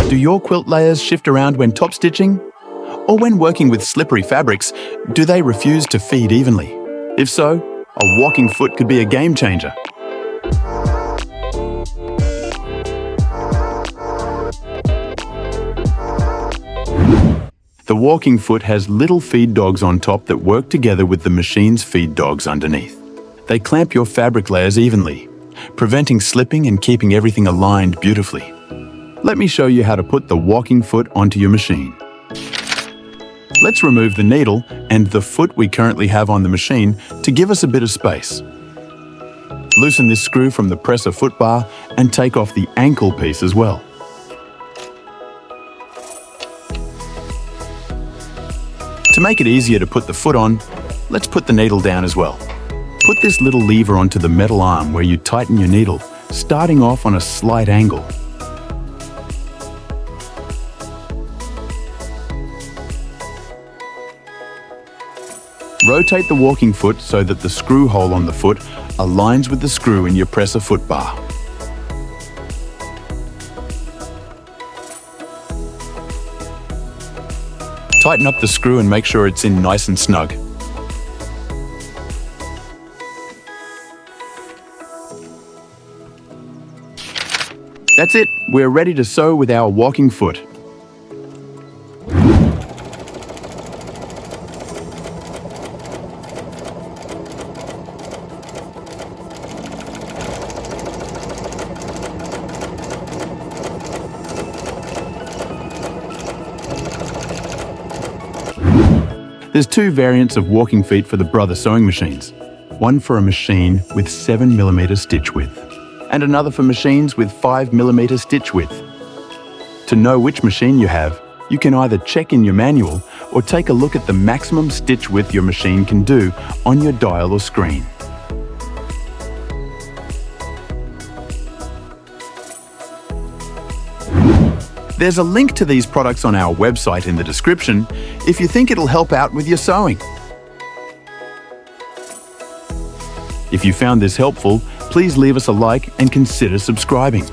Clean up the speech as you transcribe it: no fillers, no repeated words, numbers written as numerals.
Do your quilt layers shift around when top stitching? Or when working with slippery fabrics, do they refuse to feed evenly? If so, a walking foot could be a game changer. The walking foot has little feed dogs on top that work together with the machine's feed dogs underneath. They clamp your fabric layers evenly, preventing slipping and keeping everything aligned beautifully. Let me show you how to put the walking foot onto your machine. Let's remove the needle and the foot we currently have on the machine to give us a bit of space. Loosen this screw from the presser foot bar and take off the ankle piece as well. To make it easier to put the foot on, let's put the needle down as well. Put this little lever onto the metal arm where you tighten your needle, starting off on a slight angle. Rotate the walking foot so that the screw hole on the foot aligns with the screw in your presser foot bar. Tighten up the screw and make sure it's in nice and snug. That's it, we're ready to sew with our walking foot. There's two variants of walking feet for the Brother sewing machines. One for a machine with 7mm stitch width, and another for machines with 5mm stitch width. To know which machine you have, you can either check in your manual or take a look at the maximum stitch width your machine can do on your dial or screen. There's a link to these products on our website in the description if you think it'll help out with your sewing. If you found this helpful, please leave us a like and consider subscribing.